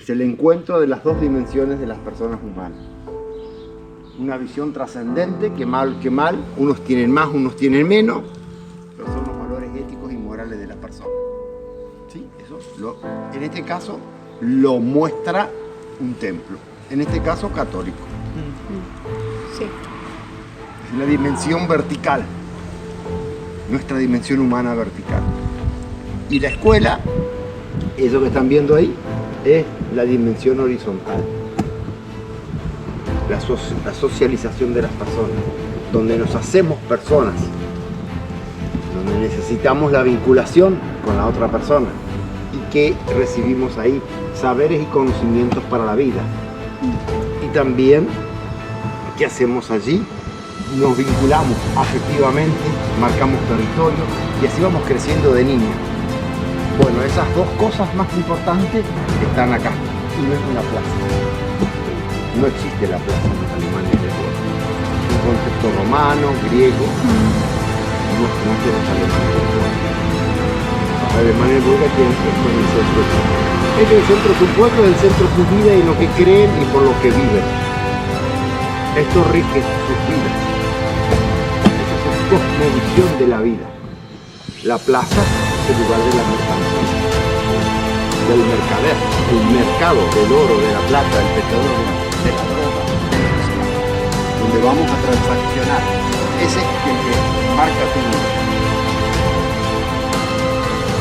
Es el encuentro de las dos dimensiones de las personas humanas. Una visión trascendente, que mal, unos tienen más, unos tienen menos, pero son los valores éticos y morales de la persona. ¿Sí? Eso en este caso lo muestra un templo, en este caso católico. Sí. Es la dimensión vertical, nuestra dimensión humana vertical. Y la escuela, eso que están viendo ahí, es la dimensión horizontal. La socialización de las personas, donde nos hacemos personas, donde necesitamos la vinculación con la otra persona y que recibimos ahí saberes y conocimientos para la vida. Y también, ¿qué hacemos allí? Nos vinculamos afectivamente, marcamos territorio y así vamos creciendo de niños. Bueno, esas dos cosas más importantes están acá y no es una plaza. No existe la plaza en los alemanes del Volga. Es un concepto romano, griego, no es de los alemanes del Volga. Los alemanes del Volga tienen esto en el centro. Es el centro de su pueblo, es el centro de su vida y lo que creen y por lo que viven. Esto rige sus vidas. Esa es su cosmovisión de la vida. La plaza es el lugar de la mercancía, del mercader, el mercado del oro, de la plata, del petróleo, de la droga, donde vamos a transaccionar. Ese es el que marca tu vida.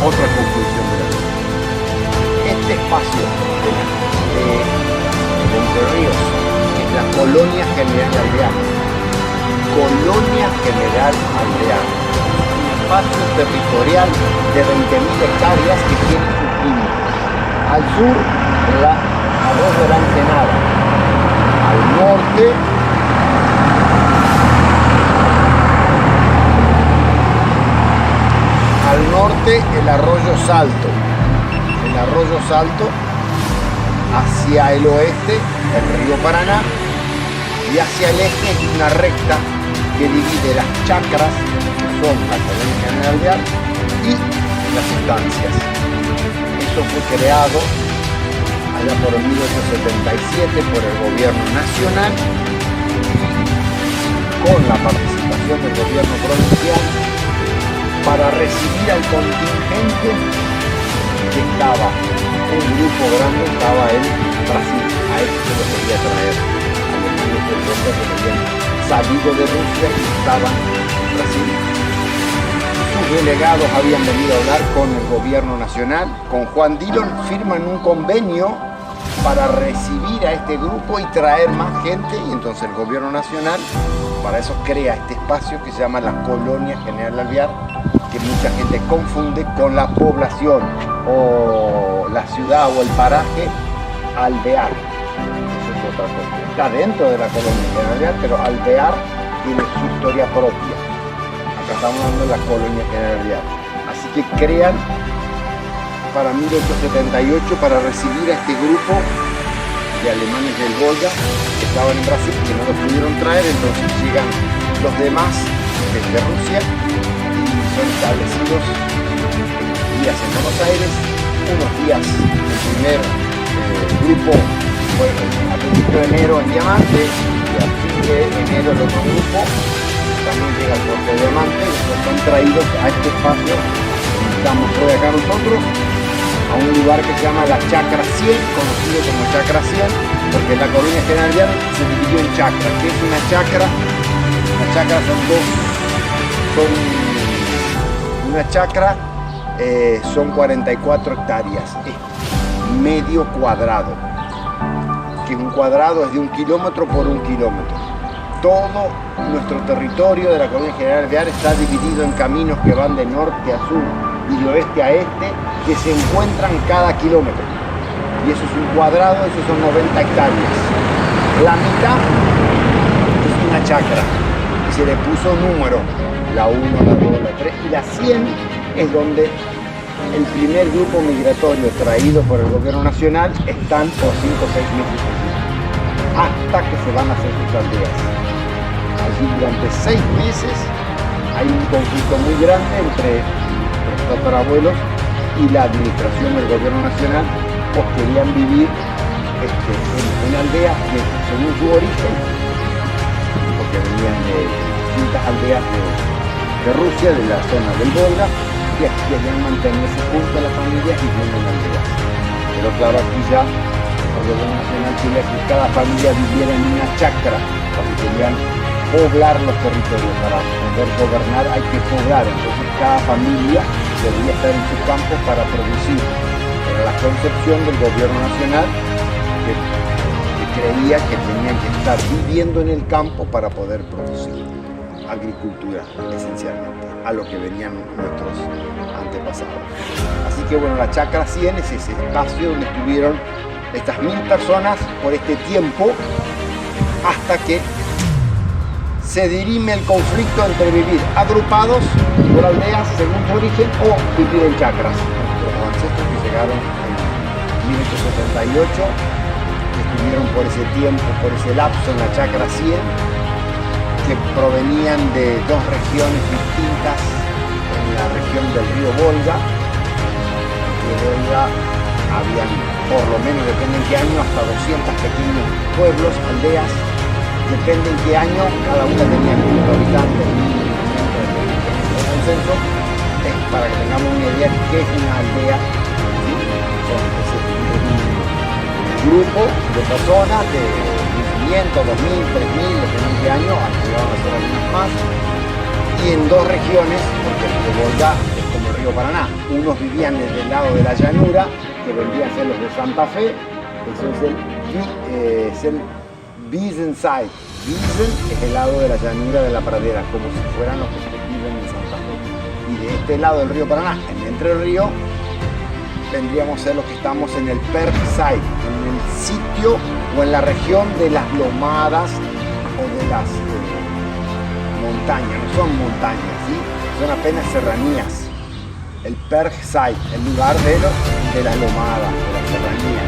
Otra conclusión de la vida. Este espacio de Entre Ríos es la Colonia General Alvear. Colonia General Alvear. Un espacio territorial de 20.000 hectáreas que tiene sus límites. Al sur, la Arroyo de la Ensenada. Al norte el Arroyo Salto. El Arroyo Salto, hacia el oeste el río Paraná y hacia el este una recta que divide las chacras, que son la Colonia General Alvear, y las estancias. Eso fue creado allá por 1877 por el gobierno nacional, con la participación del gobierno provincial, para recibir al contingente que estaba, un grupo grande estaba en Brasil. A esto lo quería traer alemanes del Volga que habían salido de Rusia y estaban en Brasil. Sus delegados habían venido a hablar con el gobierno nacional, con Juan Dillon, firman un convenio para recibir a este grupo y traer más gente, y entonces el gobierno nacional para eso crea este espacio que se llama la Colonia General Alvear, que mucha gente confunde con la población o la ciudad o el paraje Alvear. Eso es otra cosa. Está dentro de la Colonia General Alvear, pero Alvear tiene su historia propia. Acá estamos hablando de la Colonia General Alvear. Así que crean para 1878 para recibir a este grupo de alemanes del Volga que estaban en Brasil, que no los pudieron traer, entonces llegan los demás desde Rusia y son establecidos días en Buenos Aires, unos días el primer grupo fue a principio de enero en Diamante y a fin de enero el otro grupo también llega al puerto de Diamante y después son traídos a este espacio donde estamos hoy acá nosotros, a un lugar que se llama la Chacra 100, conocido como Chacra 100, porque la Colonia General Alvear se dividió en chacras. ¿Qué es una chacra? Una chacra una chacra son 44 hectáreas, es medio cuadrado, que un cuadrado es de 1 kilómetro por 1 kilómetro. Todo nuestro territorio de la Colonia General Alvear está dividido en caminos que van de norte a sur y de oeste a este, que se encuentran cada kilómetro. Y eso es un cuadrado, eso son 90 hectáreas. La mitad es una chacra y se le puso número, la 1, la 2, la 3 y la 100 es donde el primer grupo migratorio traído por el gobierno nacional están por 5 o 6 meses hasta que se van a hacer sus aldeas. Allí durante 6 meses hay un conflicto muy grande entre los tatarabuelos y la administración del gobierno nacional, pues querían vivir en aldeas que, según su origen, porque venían de distintas aldeas de Rusia, de la zona del Volga, que querían mantenerse junto a la familia y viviendo en aldeas. Pero claro, aquí ya el gobierno nacional quería que cada familia viviera en una chacra, porque querían poblar los territorios. Para poder gobernar hay que poblar, entonces cada familia debía estar en su campo para producir. Era la concepción del gobierno nacional que creía que tenían que estar viviendo en el campo para poder producir. Agricultura, esencialmente, a lo que venían nuestros antepasados. Así que bueno, la Chacra 100 es ese espacio donde estuvieron estas 1000 personas por este tiempo, hasta que se dirime el conflicto entre vivir agrupados por aldeas según su origen o vivir en chacras. Los ancestros que llegaron en 1878, que estuvieron por ese tiempo, por ese lapso en la Chacra 100, que provenían de dos regiones distintas en la región del río Volga. En el río Volga habían, por lo menos, depende en qué año, hasta 200 pequeños pueblos, aldeas. Depende en qué año, cada una tenía 1000 habitantes. El censo es para que tengamos una idea de qué es una aldea. ¿Sí? Son un grupo de personas de 1500, 2000, 3000, depende de qué año, llegaron a ser algunas más. Y en dos regiones, porque el río Volga es como el río Paraná. Unos vivían desde el lado de la llanura, que vendrían a ser los de Santa Fe. Eso es el Wiesenzeit. Wiesen es el lado de la llanura de la pradera, como si fueran los que viven en Santa Fe. Y de este lado del río Paraná, en Entre Ríos, vendríamos a ser los que estamos en el Perchzeit, en el sitio o en la región de las lomadas o de las montañas. No son montañas, ¿sí? Son apenas serranías. El Perchzeit, el lugar de las lomadas, de las serranías.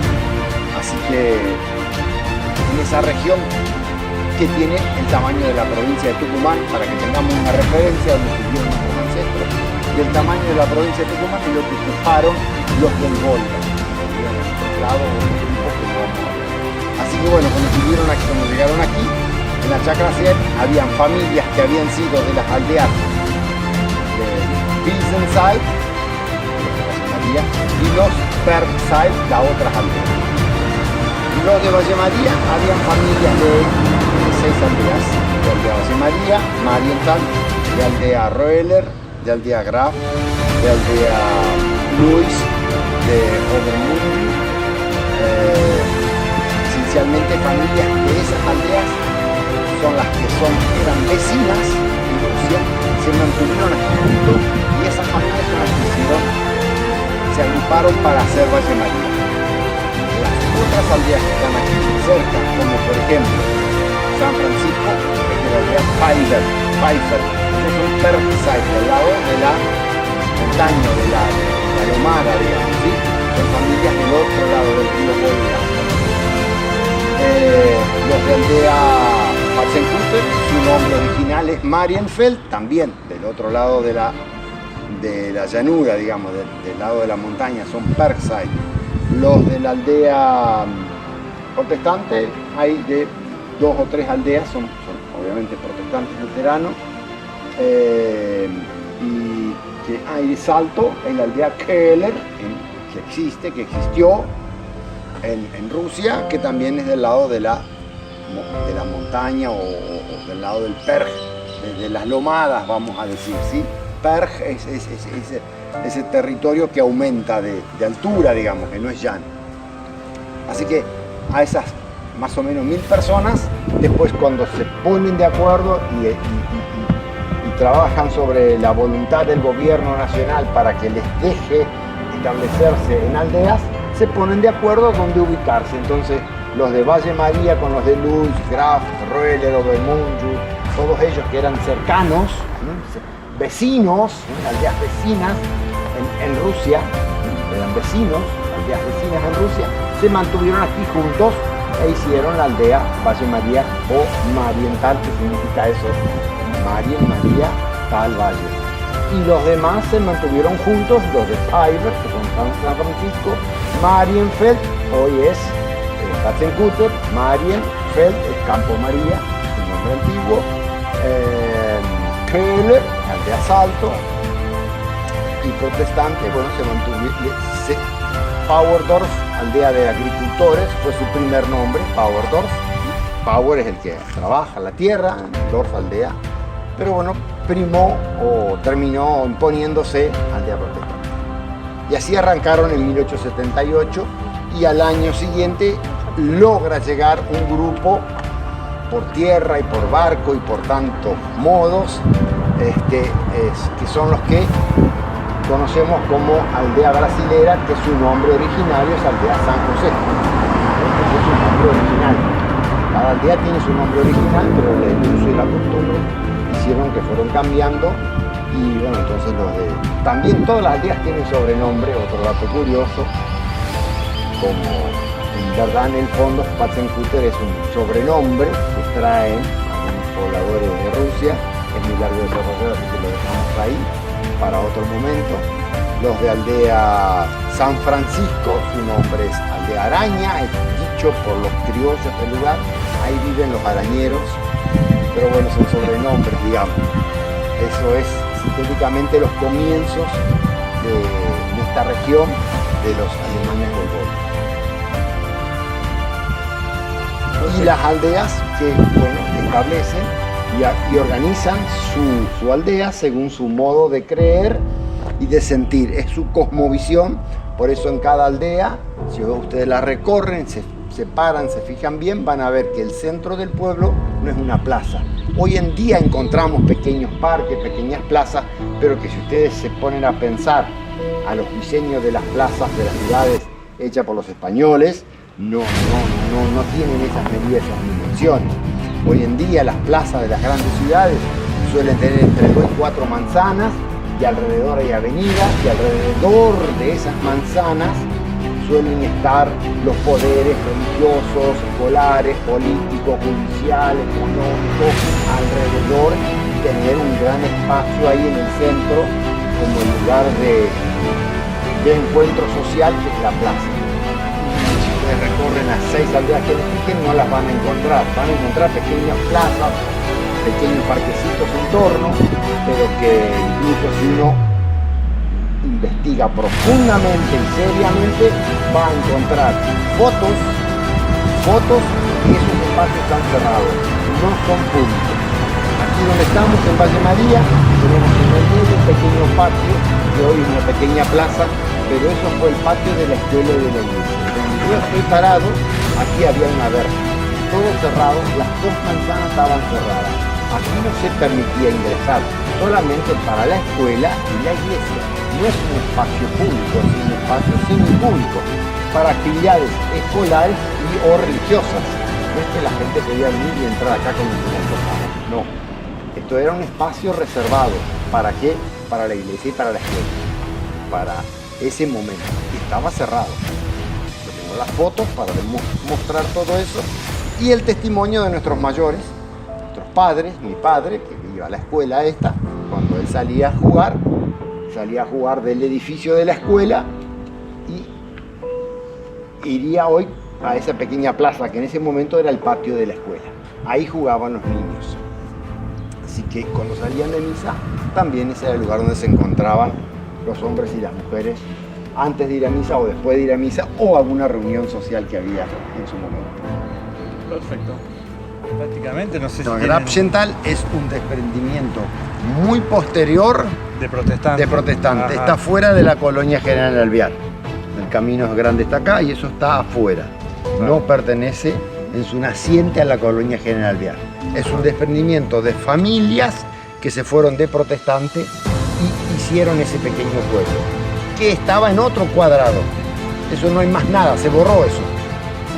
Así que en esa región que tiene el tamaño de la provincia de Tucumán, para que tengamos una referencia donde vivieron nuestros ancestros, y el tamaño de la provincia de Tucumán es lo que ocuparon los del Volga. Así que bueno, cuando llegaron aquí, en la Chacra 100, habían familias que habían sido de las aldeas de Wiesenzeit, y los Perchzeit, las otras aldeas. Los de Valle María, habían familias de 6 aldeas, de aldea Valle María, Marienthal, de aldea Roeller, de aldea Graf, de aldea Luis, de Obermund, esencialmente familias de esas aldeas son las que eran vecinas en Rusia, se mantuvieron aquí juntos y esas familias son las que se agruparon para hacer Valle María. Otras aldeas que están aquí cerca, como por ejemplo San Francisco, es de la aldea Pfeiffer, es un Perchzeit, al lado de la montaña, de la lomada, digamos, ¿sí? Son familias del otro lado del río Volga. Los de aldea Patzenkutter, su nombre original es Marienfeld, también del otro lado de la llanura, digamos, del lado de la montaña, son Perchzeit. Los de la aldea protestante, hay de 2 o 3 aldeas, son obviamente protestantes luteranos, y que hay de Salto, en la aldea Keller, que existió en Rusia, que también es del lado de la montaña o del lado del Perch, de las lomadas, vamos a decir, ¿sí? Perch es ese territorio que aumenta de altura, digamos, que no es llano. Así que a esas más o menos 1000 personas, después cuando se ponen de acuerdo y trabajan sobre la voluntad del gobierno nacional para que les deje establecerse en aldeas, se ponen de acuerdo dónde ubicarse. Entonces los de Valle María con los de Luz, Graf, Roeller, Obermund, todos ellos que eran cercanos, vecinos, aldeas vecinas en Rusia, eran vecinos, aldeas vecinas en Rusia, se mantuvieron aquí juntos e hicieron la aldea Valle María o Marienthal, que significa eso, Marien, María, Tal, Valle. Y los demás se mantuvieron juntos, los de Pfeiffer, que son San Francisco, Marienfeld, hoy es Katzenkutter, Marienfeld, el Campo María, su nombre antiguo, Köhler, aldea Salto, y protestante, bueno, se mantuvo. Pauerdorf, aldea de agricultores, fue su primer nombre, Pauerdorf. Power es el que trabaja la tierra, Dorf, aldea. Pero bueno, primó o terminó imponiéndose aldea protestante. Y así arrancaron en 1878 y al año siguiente logra llegar un grupo por tierra y por barco y por tantos modos, que son los que conocemos como aldea brasilera, que su nombre originario es aldea San José. Ese es su nombre original. Cada aldea tiene su nombre original, pero el uso y la costumbre hicieron que fueron cambiando. Y bueno, entonces también todas las aldeas tienen sobrenombre, otro dato curioso, como en verdad en el fondo Katzenkutter es un sobrenombre que traen algunos pobladores de Rusia. Es muy largo de desarrollar, así que lo dejamos ahí para otro momento. Los de aldea San Francisco, su nombre es aldea araña, es dicho por los criollos del lugar, ahí viven los arañeros, pero bueno, son sobrenombres, digamos. Eso es sintéticamente los comienzos de esta región de los alemanes del Golfo. Y las aldeas que, bueno, establecen y organizan su aldea según su modo de creer y de sentir. Es su cosmovisión, por eso en cada aldea, si ustedes la recorren, se paran, se fijan bien, van a ver que el centro del pueblo no es una plaza. Hoy en día encontramos pequeños parques, pequeñas plazas, pero que si ustedes se ponen a pensar a los diseños de las plazas de las ciudades hechas por los españoles, no tienen esas medidas, esas dimensiones. Hoy en día las plazas de las grandes ciudades suelen tener entre 2 y 4 manzanas y alrededor hay avenidas y alrededor de esas manzanas suelen estar los poderes religiosos, escolares, políticos, judiciales, económicos alrededor y tener un gran espacio ahí en el centro como el lugar de encuentro social que es la plaza. Recorren las 6 aldeas que eligen, no las van a encontrar pequeñas plazas, pequeños parquecitos en torno, pero que incluso si uno investiga profundamente y seriamente va a encontrar fotos y esos espacios están cerrados, no son públicos. Aquí donde estamos, en Valle María, tenemos en el medio un pequeño patio, que hoy es una pequeña plaza, pero eso fue el patio de la escuela y de la iglesia. Yo estoy parado, aquí había una verja, todo cerrado, las 2 manzanas estaban cerradas. Aquí no se permitía ingresar, solamente para la escuela y la iglesia. No es un espacio público, es un espacio semipúblico para actividades escolares o religiosas. No es que la gente podía venir y entrar acá con un documento. No, esto era un espacio reservado. ¿Para qué? Para la iglesia y para la escuela, para ese momento. Y estaba cerrado. Las fotos para mostrar todo eso y el testimonio de nuestros mayores, nuestros padres, mi padre que iba a la escuela esta, cuando él salía a jugar del edificio de la escuela y iría hoy a esa pequeña plaza que en ese momento era el patio de la escuela. Ahí jugaban los niños. Así que cuando salían de misa, también ese era el lugar donde se encontraban los hombres y las mujeres antes de ir a misa o después de ir a misa o alguna reunión social que había en su momento. Perfecto. Prácticamente, no sé si Grabschenthal es un desprendimiento muy posterior de protestante. Ajá. Está fuera de la colonia General Alvear. El camino grande está acá y eso está afuera. Claro. No pertenece en su naciente a la colonia General Alvear. Es un desprendimiento de familias que se fueron de protestante y hicieron ese pequeño pueblo, que estaba en otro cuadrado. Eso no hay más nada, se borró eso.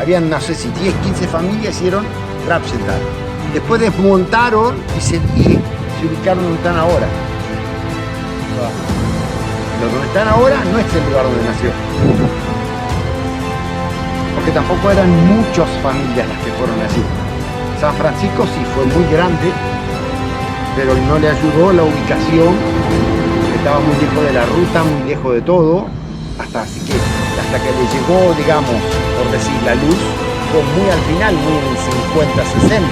Habían, no sé si 10, 15 familias hicieron Grabschenthal. Después desmontaron y se ubicaron donde están ahora. Donde están ahora no es el lugar donde nació. Porque tampoco eran muchas familias las que fueron así. San Francisco sí fue muy grande, pero no le ayudó la ubicación. Estaba muy lejos de la ruta, muy lejos de todo, hasta que le llegó, digamos, por decir, la luz, fue muy al final, muy en el 50, 60.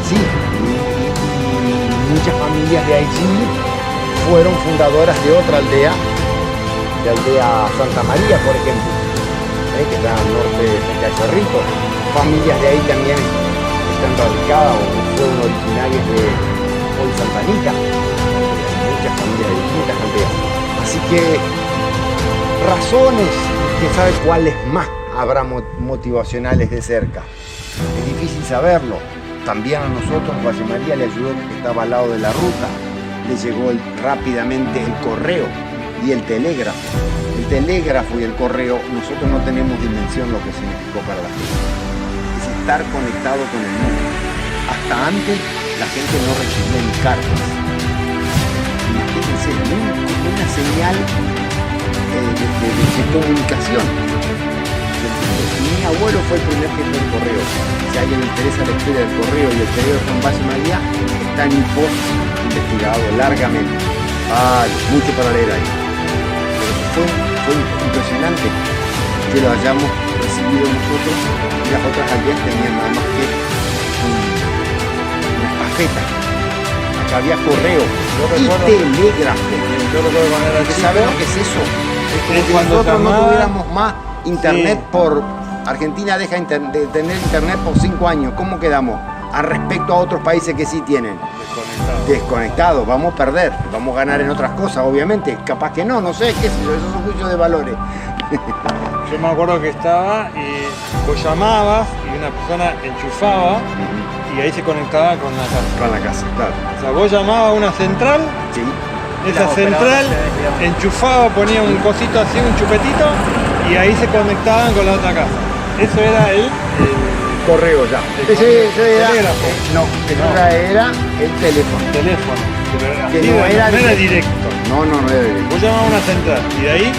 Sí, y muchas familias de allí fueron fundadoras de otra aldea, de aldea Santa María, por ejemplo, que está al norte de Cerrito. Familias de ahí también están radicadas o fueron originarias de hoy Santa Anita. Muchas familias de distintas aldeas. Así que razones, quién sabe cuáles más habrá motivacionales de cerca. Es difícil saberlo. También a nosotros Valle María le ayudó que estaba al lado de la ruta. Le llegó rápidamente el correo y el telégrafo. El telégrafo y el correo, nosotros no tenemos dimensión lo que significó para la gente. Es estar conectado con el mundo. Hasta antes la gente no recibía ni cartas. Imagínense, una señal de comunicación. Mi abuelo fue el primer jefe del correo. Si a alguien le interesa la historia del correo y el telégrafo en Valle María, está en un post investigado largamente. Mucho para leer ahí. Pero fue impresionante que lo hayamos recibido nosotros y las otras aldeas tenían nada más que una estafeta. Acá había correo y telégrafo. ¿Saben lo que es eso? Es como que nosotros no tuviéramos más internet por... Argentina deja de tener internet por 5 años. ¿Cómo quedamos? Al respecto a otros países que sí tienen. Desconectados. Vamos a perder. Vamos a ganar en otras cosas, obviamente. Capaz que no sé, qué sé yo. Esos son juicios de valores. Yo me acuerdo que estaba y vos llamabas y una persona enchufaba y ahí se conectaba con la casa. Con la casa, claro. O sea, vos llamabas a una central. Sí. Esa central enchufaba, ponía un cosito así, un chupetito, y ahí se conectaban con la otra casa. Eso era el correo ya. Ese era telégrafo. Era el teléfono. Que no era directo. No era directo. Vos llamabas a una central y de ahí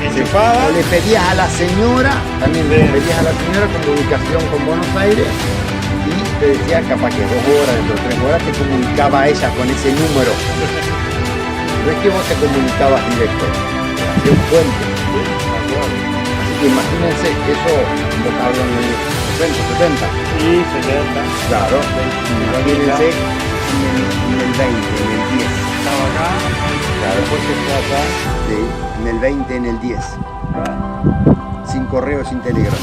enchufabas. Le pedías a la señora, también le pedías a la señora comunicación con Buenos Aires y te decía capaz que 2 horas, dentro de 3 horas te comunicaba ella con ese número. No es que vos te comunicabas directo, hacía un puente. Así que imagínense eso, vos hablan en el 60, 70. Sí, 70. Claro, imagínense en el 20, en el 10. Estaba acá, claro, después está acá. Sí, en el 20, en el 10. Sin correo, sin telégrafo.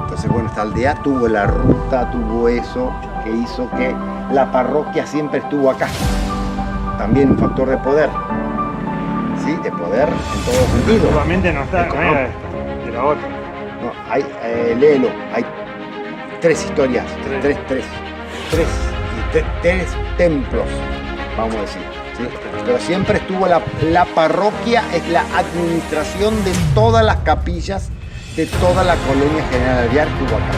Entonces, bueno, esta aldea tuvo la ruta, tuvo eso que hizo que la parroquia siempre estuvo acá. También un factor de poder. Sí, de poder en todos sentidos. Actualmente no está, no era esta, era otra. No, hay, léelo, hay 3 historias, 3 templos, vamos a decir. ¿Sí? Pero siempre estuvo la parroquia, es la administración de todas las capillas de toda la colonia General Alvear estuvo acá.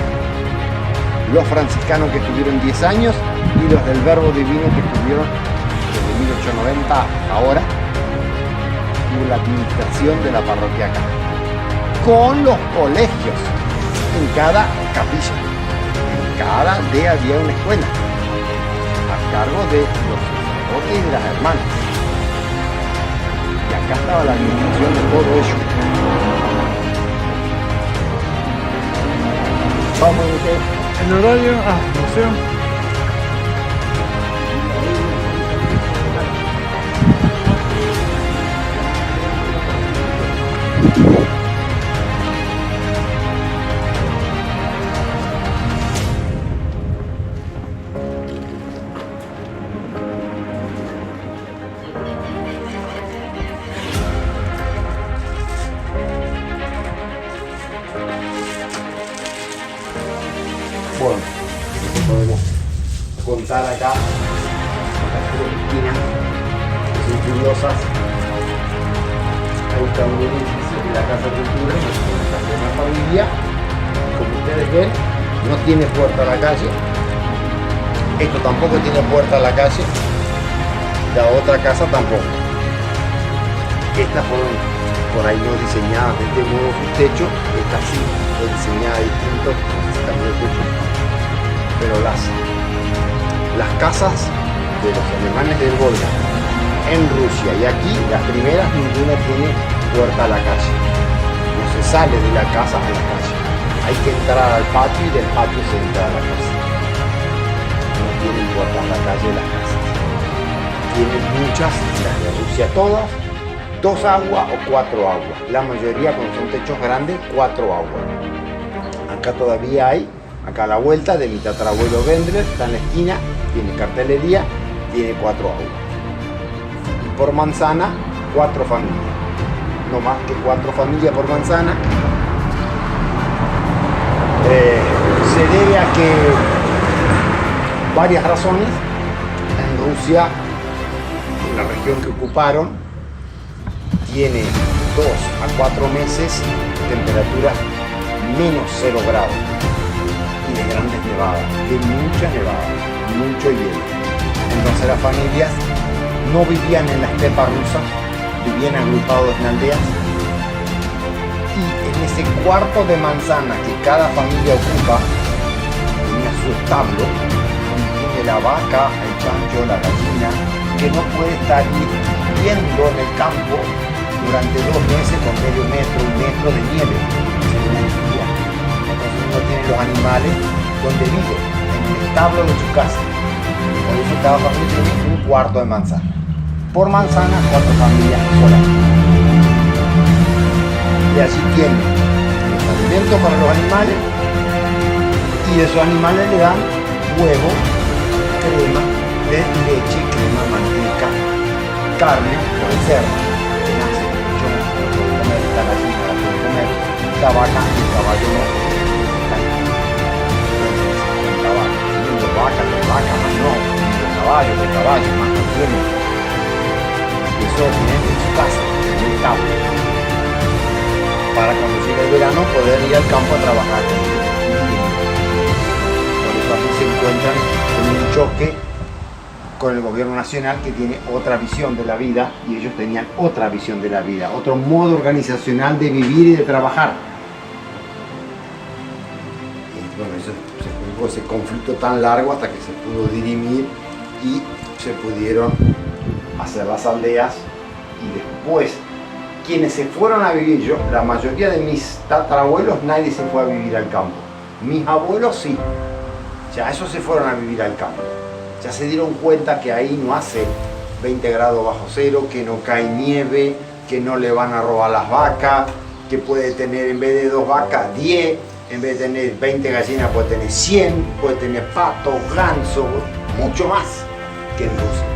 Los franciscanos que estuvieron 10 años y los del Verbo Divino que estuvieron desde 1890 ahora, tuvo la administración de la parroquia acá. Con los colegios en cada capilla. En cada aldea había una escuela a cargo de los sacerdotes y de las hermanas. Y acá estaba la administración de todo ello. Vamos a ver. El horario, museo. Bueno, podemos contar acá las 3 esquinas que son curiosas. Ahí está un edificio de la Casa Cultura, de una familia. Como ustedes ven, no tiene puerta a la calle. Esto tampoco tiene puerta a la calle. La otra casa tampoco. Estas fueron por ahí no diseñadas de este modo su techo. Esta sí fue diseñada distinto, cambió el techo. Pero las casas de los alemanes del Volga en Rusia y aquí, las primeras, ninguna tiene puerta a la calle. No sale de la casa a la calle. Hay que entrar al patio y del patio se entra a la casa. No tienen puertas a la calle las casas. Tienen muchas, las de Rusia todas, 2 aguas o 4 aguas. La mayoría, cuando son techos grandes, 4 aguas. Acá todavía hay, acá a la vuelta de mi tatarabuelo Wendler, está en la esquina, tiene cartelería, tiene 4 aguas. Y por manzana, 4 familias. No más que 4 familias por manzana. Se debe a que varias razones. En Rusia, en la región que ocuparon, tiene 2 a 4 meses temperaturas menos 0 grados y de grandes nevadas, de mucha nevada, mucho hielo. Entonces las familias no vivían en la estepa rusa, vivían agrupados en aldeas, y en ese cuarto de manzana que cada familia ocupa tenía su establo donde tiene la vaca, el chancho, la gallina, que no puede estar viviendo en el campo durante 2 meses con medio metro, 1 metro de nieve. Entonces uno tiene los animales donde vive, en el establo de su casa. Por eso cada familia tiene un cuarto de manzana. Por manzana, 4 familias solamente. Y allí tienen los alimentos para los animales, y de esos animales le dan huevo, crema, leche, crema, manteca, carne, puede ser, nace, lechón, puede comer, la gallina la puede comer, la vaca, el caballo no, la vaca, más no, el caballo, más no tiene. Eso tienen en su casa, en el campo, para cuando llegue el verano poder ir al campo a trabajar. Por eso aquí se encuentran con un choque con el gobierno nacional, que tiene otra visión de la vida, y ellos tenían otra visión de la vida, otro modo organizacional de vivir y de trabajar. Y bueno, eso se produjo ese conflicto tan largo hasta que se pudo dirimir y se pudieron hacer las aldeas. Y después, quienes se fueron a vivir, yo, la mayoría de mis tatarabuelos, nadie se fue a vivir al campo. Mis abuelos sí, ya esos se fueron a vivir al campo. Ya se dieron cuenta que ahí no hace 20 grados bajo cero, que no cae nieve, que no le van a robar las vacas, que puede tener en vez de 2 vacas 10, en vez de tener 20 gallinas puede tener 100, puede tener pato, ganso, mucho más que en Rusia.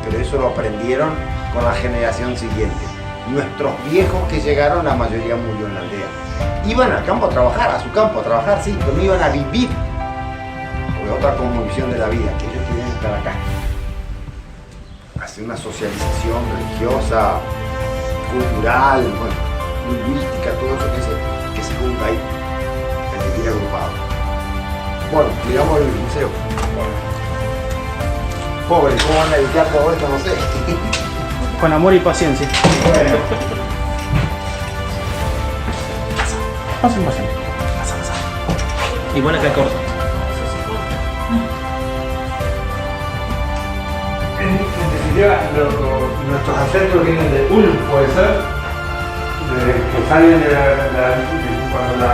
Pero eso lo aprendieron con la generación siguiente. Nuestros viejos que llegaron, la mayoría murió en la aldea. Iban al campo a trabajar, a su campo a trabajar, sí, pero no iban a vivir. Porque otra conmovisión de la vida, que ellos quieren estar acá. Hacer una socialización religiosa, cultural, bueno, lingüística, todo eso que se junta ahí, el vivir agrupado. Bueno, miramos el museo. Pobre, ¿cómo van a evitar todo esto? No sé. Con amor y paciencia. Bueno. Pasen. Pasa. Igual acá corto. En definitiva, nuestros acentos vienen de Ulm, puede ser, que salen cuando la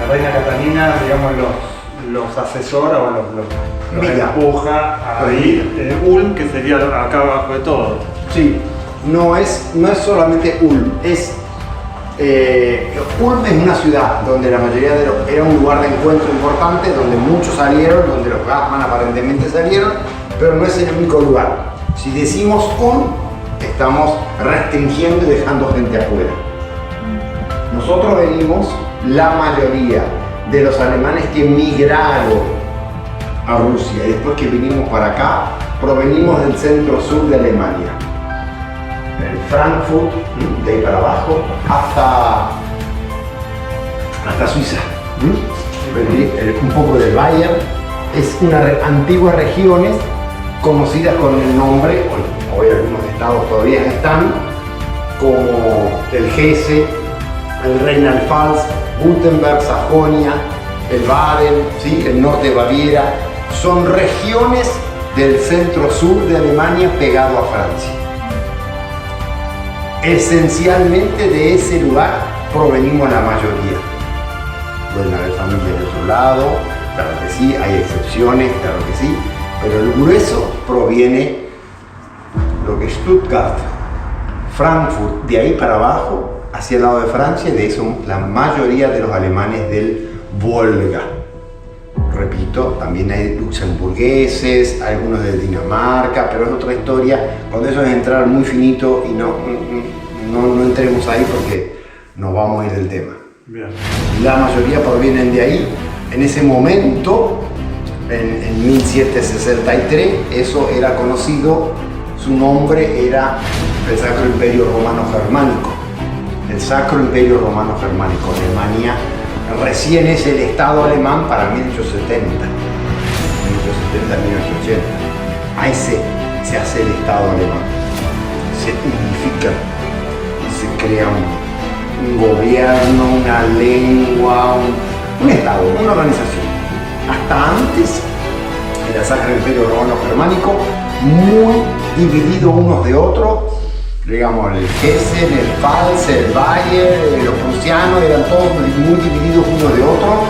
reina Catalina, digamos, los asesora o los empuja a ir. Ulm, que sería acá abajo de todo. Sí, no es solamente Ulm, Ulm es una ciudad donde la mayoría era un lugar de encuentro importante, donde muchos salieron, donde los Gassman aparentemente salieron, pero no es el único lugar. Si decimos Ulm, estamos restringiendo y dejando gente afuera. Nosotros venimos, la mayoría de los alemanes que emigraron a Rusia y después que vinimos para acá, provenimos del centro-sur de Alemania. Frankfurt, de ahí para abajo, hasta Suiza. Un poco del Bayern. Es una antiguas regiones conocidas con el nombre, hoy algunos estados todavía están, como el Hesse, el Rheinland-Pfalz, Württemberg, Sajonia, el Baden, ¿sí? El norte de Baviera. Son regiones del centro-sur de Alemania pegado a Francia. Esencialmente de ese lugar provenimos la mayoría. Pueden haber familias de otro lado, claro que sí, hay excepciones, claro que sí, pero el grueso proviene lo que es Stuttgart, Frankfurt, de ahí para abajo, hacia el lado de Francia, de eso la mayoría de los alemanes del Volga. Repito, también hay luxemburgueses, algunos de Dinamarca, pero es otra historia. Cuando eso es entrar muy finito y no entremos ahí porque nos vamos a ir del tema. Bien. La mayoría provienen de ahí. En ese momento, en 1763, eso era conocido, su nombre era el Sacro Imperio Romano Germánico. El Sacro Imperio Romano Germánico. Alemania recién es el Estado alemán para 1870, 1880. A ese se hace el Estado alemán. Se unifica, se crea un gobierno, una lengua, un Estado, una organización. Hasta antes era el Sacro Imperio Romano Germánico, muy dividido unos de otros. Digamos, el Hessen, el Pfalz, el Bayern, los prusianos, eran todos muy divididos unos de otros.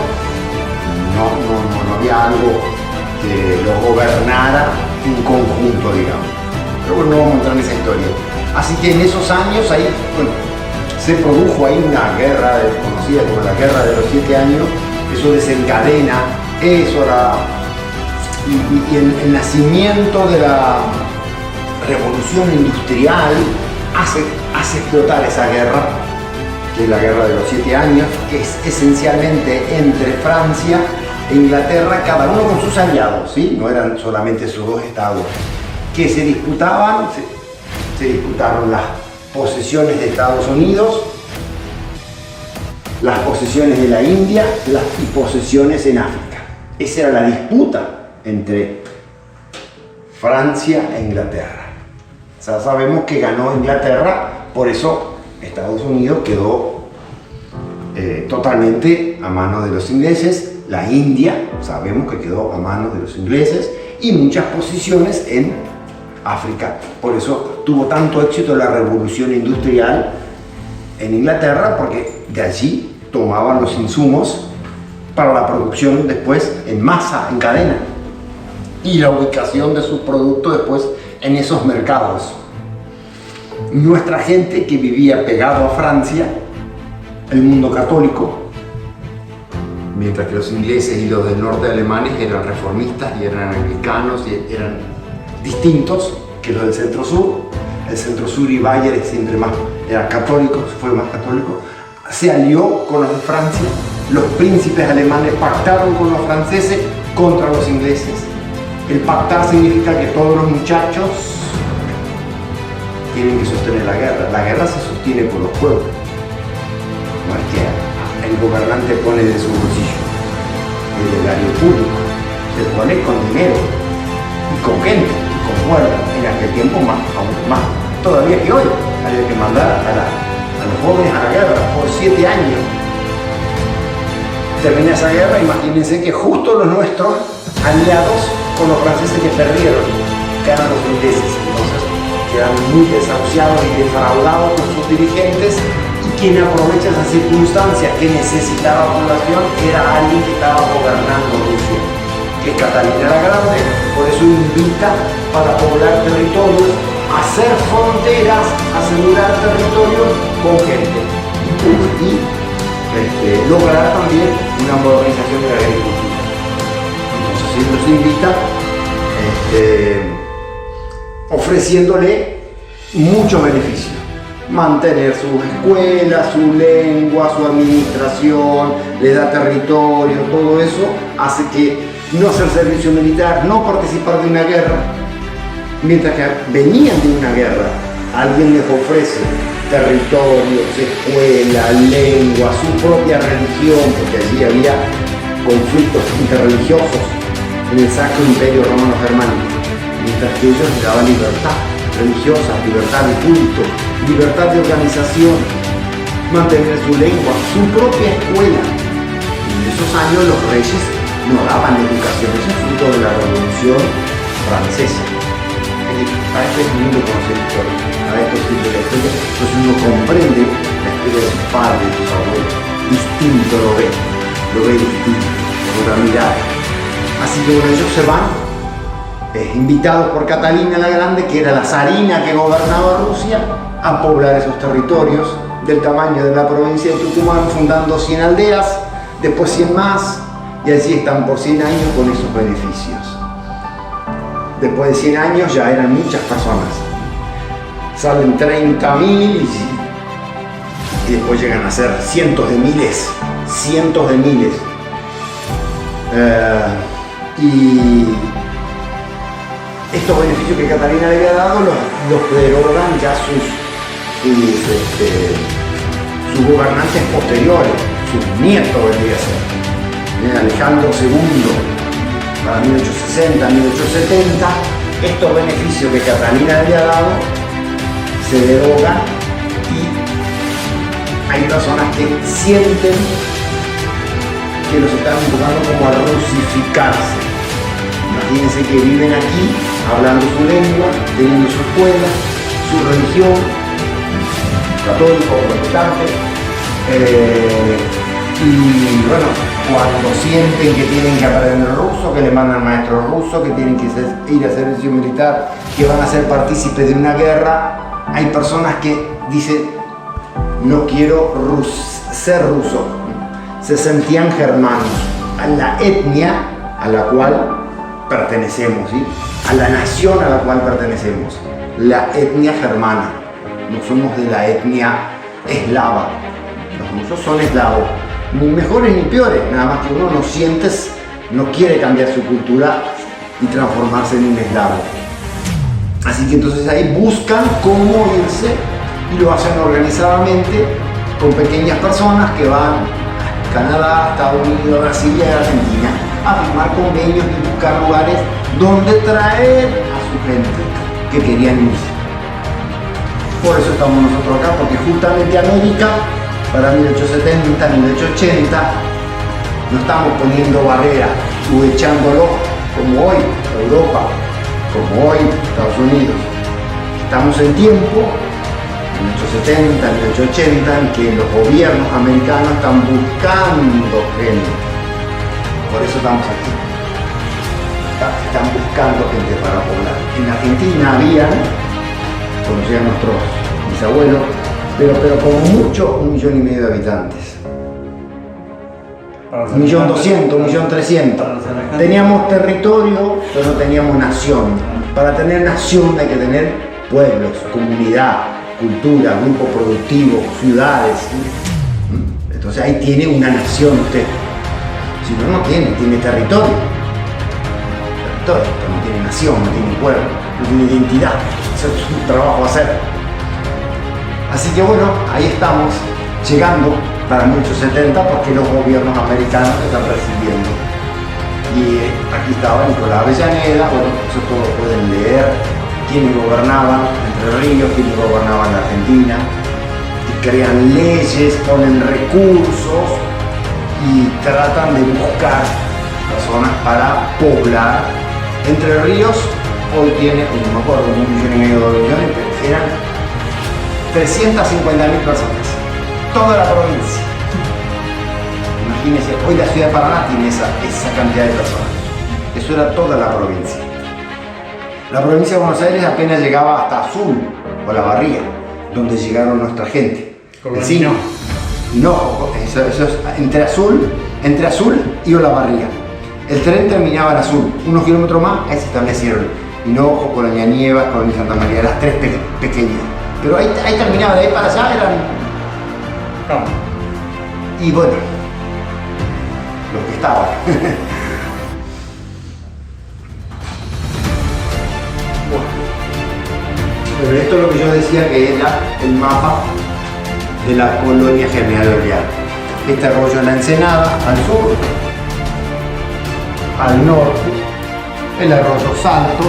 No había algo que los gobernara en conjunto, digamos. Pero bueno, no vamos a entrar en esa historia. Así que en esos años ahí, bueno, se produjo ahí una guerra conocida como la Guerra de los 7 años. Eso desencadena, eso era... Y el nacimiento de la revolución industrial hace explotar esa guerra, que es la Guerra de los 7 años, que es esencialmente entre Francia e Inglaterra, cada uno con sus aliados, ¿sí? No eran solamente esos dos estados, que se disputaban, se disputaron las posesiones de Estados Unidos, las posesiones de la India y posesiones en África. Esa era la disputa entre Francia e Inglaterra. O sea, sabemos que ganó Inglaterra, por eso Estados Unidos quedó totalmente a manos de los ingleses. La India, sabemos que quedó a manos de los ingleses, y muchas posiciones en África. Por eso tuvo tanto éxito la revolución industrial en Inglaterra, porque de allí tomaban los insumos para la producción después en masa, en cadena, y la ubicación de sus productos después en esos mercados. Nuestra gente que vivía pegado a Francia, el mundo católico, mientras que los ingleses y los del norte alemanes eran reformistas y eran anglicanos y eran distintos que los del centro-sur. El centro-sur y Bayern siempre más era católico, fue más católico. Se alió con los de Francia. Los príncipes alemanes pactaron con los franceses contra los ingleses. El pactar significa que todos los muchachos tienen que sostener la guerra. La guerra se sostiene por los pueblos. No es que el gobernante pone de su bolsillo. El erario público se pone con dinero y con gente, y con pueblo. En aquel tiempo aún más todavía que hoy. Había que mandar a los jóvenes a la guerra por 7 años. Termina esa guerra, imagínense que justo los nuestros aliados con los franceses que perdieron, ganan los ingleses. Entonces quedan muy desahuciados y defraudados por sus dirigentes, y quien aprovecha esa circunstancia que necesitaba población era alguien que estaba gobernando Rusia, que es Catalina la Grande. Por eso invita para poblar territorios, hacer fronteras, asegurar territorios con gente y lograr también una modernización de la agricultura. Entonces él los invita ofreciéndole muchos beneficios: mantener sus escuelas, su lengua, su administración, le da territorio. Todo eso hace que no hacer servicio militar, no participar de una guerra. Mientras que venían de una guerra, alguien les ofrece territorios, escuela, lengua, su propia religión, porque allí había conflictos interreligiosos en el Sacro Imperio Romano Germánico, mientras que ellos les daban libertad religiosa, libertad de culto, libertad de organización, mantener su lengua, su propia escuela. Y en esos años los reyes no daban educación. Eso es fruto de la Revolución Francesa. Para esto es lindo conocer historia, para esto sirve la historia, entonces uno comprende la historia de sus padres, de sus abuelos. Distinto lo ve distinto, con otra mirada. Así que bueno, ellos se van, invitados por Catalina la Grande, que era la zarina que gobernaba Rusia, a poblar esos territorios del tamaño de la provincia de Tucumán, fundando 100 aldeas, después 100 más, y así están por 100 años con esos beneficios. Después de 100 años ya eran muchas personas. Salen 30.000 y después llegan a ser cientos de miles. Y estos beneficios que Catalina le había dado los derogan ya sus gobernantes posteriores, sus nietos vendría a ser. Alejandro II, para 1860, 1870, estos beneficios que Catalina le había dado se derogan y hay personas que sienten que los están empujando como a rusificarse. Imagínense que viven aquí, hablando su lengua, teniendo su escuela, su religión, católico o protestante, y bueno, cuando sienten que tienen que aprender ruso, que le mandan maestros rusos, que tienen que ir a servicio militar, que van a ser partícipes de una guerra, hay personas que dicen, no quiero ser ruso. Se sentían germanos, a la etnia a la cual pertenecemos, ¿sí? A la nación a la cual pertenecemos, la etnia germana. No somos de la etnia eslava, los rusos son eslavos, ni mejores ni peores, nada más que uno no quiere cambiar su cultura y transformarse en un eslavo. Así que entonces ahí buscan cómo irse y lo hacen organizadamente con pequeñas personas que van a Canadá, Estados Unidos, Brasil y Argentina a firmar convenios y buscar lugares donde traer a su gente que querían irse. Por eso estamos nosotros acá, porque justamente América para 1870, 1880 no estamos poniendo barreras o echándolo como hoy Europa, como hoy Estados Unidos. Estamos en tiempo, 1870, 1880, en que los gobiernos americanos están buscando gente. Por eso estamos aquí. Están buscando gente para poblar. En Argentina habían, conocían nuestros bisabuelos, pero como mucho 1,5 millones de habitantes. 1.200.000, 1.300.000. Teníamos territorio, pero no teníamos nación. Para tener nación hay que tener pueblos, comunidad, cultura, grupo productivo, ciudades. Entonces ahí tiene una nación usted. Si no, no tiene territorio. No tiene nación, no tiene pueblo, no tiene identidad. Eso es un trabajo a hacer. Así que bueno, ahí estamos llegando para 1870 porque los gobiernos americanos están recibiendo. Y aquí estaba Nicolás Avellaneda, bueno, eso todos pueden leer, quienes gobernaban Entre Ríos, quienes gobernaban la Argentina, y crean leyes, ponen recursos y tratan de buscar personas para poblar. Entre Ríos hoy tiene, no me acuerdo, 1,5 millones, 2 millones, pero eran 350.000 personas, toda la provincia. Imagínense, hoy la ciudad de Paraná tiene esa cantidad de personas. Eso era toda la provincia. La provincia de Buenos Aires apenas llegaba hasta Azul, o La Barría, donde llegaron nuestra gente. Sí, no, eso es entre Azul y Olavarría. El tren terminaba en Azul, unos kilómetros más, ahí se establecieron. Hinojo, Colonia Nieva, Colonia Santa María, las tres pequeñas. Pero ahí terminaba, de ahí para allá eran... No. Y bueno, lo que estaba. Pero esto es lo que yo decía que era el mapa de la colonia General Oleaga. Este arroyo en la Ensenada, al sur, al norte, el arroyo Salto,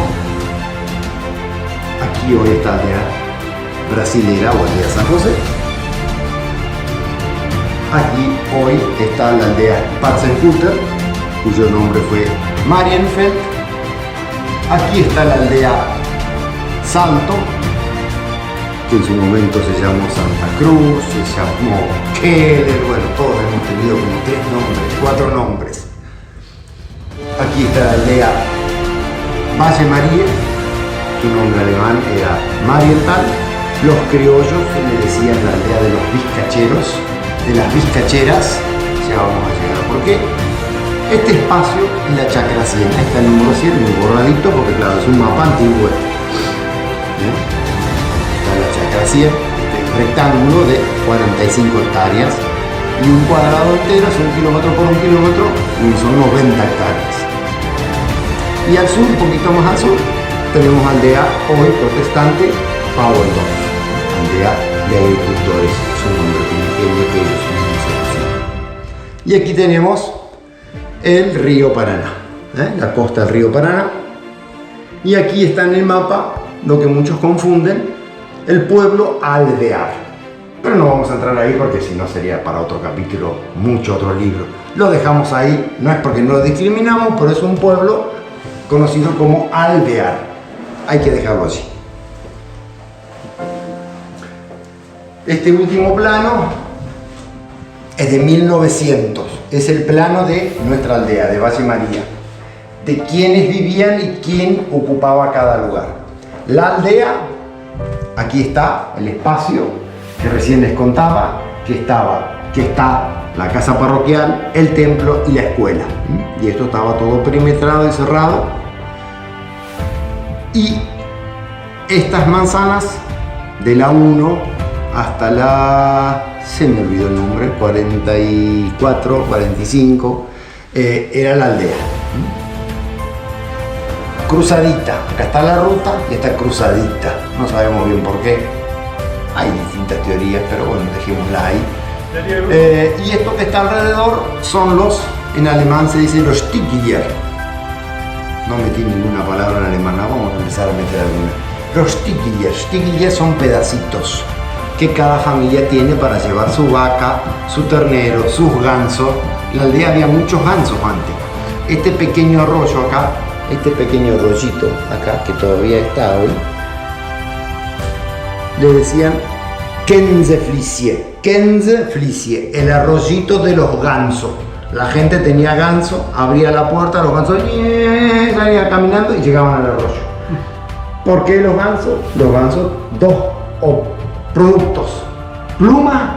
aquí hoy está la aldea brasilera o aldea San José, aquí hoy está la aldea Patzenkutter, cuyo nombre fue Marienfeld, aquí está la aldea Salto, que en su momento se llamó Santa Cruz, se llamó Keller, bueno, todos hemos tenido como 3 nombres, 4 nombres. Aquí está la aldea Valle María, su nombre alemán era Marienthal. Los criollos le decían la aldea de los vizcacheros, de las vizcacheras, ya vamos a llegar. ¿Por qué? Este espacio es la chacra 100, ahí está el número 100, muy borradito, porque claro, es un mapa antiguo. Está la chacra 100, este rectángulo de 45 hectáreas, y un cuadrado entero es 1 kilómetro por 1 kilómetro, y son 90 hectáreas. Y al sur, un poquito más al sur, tenemos aldea hoy protestante Powell 2, aldea de agricultores, su nombre tiene que ellos mismos. Y aquí tenemos el río Paraná, la costa del río Paraná. Y aquí está en el mapa lo que muchos confunden, el pueblo aldear. Pero no vamos a entrar ahí porque si no sería para otro capítulo, mucho otro libro. Lo dejamos ahí, no es porque no lo discriminamos, pero es un pueblo conocido como aldear. Hay que dejarlo allí. Este último plano es de 1900. Es el plano de nuestra aldea, de Valle María. De quiénes vivían y quién ocupaba cada lugar. La aldea, aquí está el espacio que recién les contaba, que está la casa parroquial, el templo y la escuela. Y esto estaba todo perimetrado y cerrado. Y estas manzanas, de la 1 hasta la, se me olvidó el nombre, 44, 45, era la aldea. Cruzadita, acá está la ruta y está cruzadita. No sabemos bien por qué. Hay distintas teorías, pero bueno, dejémosla ahí. Y esto que está alrededor son los, en alemán se dice los Stiglier. No metí ninguna palabra en alemán, no, vamos a empezar a meter alguna. Los Stiglier. Stiglier son pedacitos que cada familia tiene para llevar su vaca, su ternero, sus gansos. En la aldea había muchos gansos antes. Este pequeño arroyo acá, este pequeño arroyito acá, que todavía está hoy, le decían Gänseflüsse, Gänseflüsse, el arroyito de los gansos. La gente tenía ganso, abría la puerta, los gansos salían caminando y llegaban al arroyo. ¿Por qué los gansos? Los gansos, dos productos. Pluma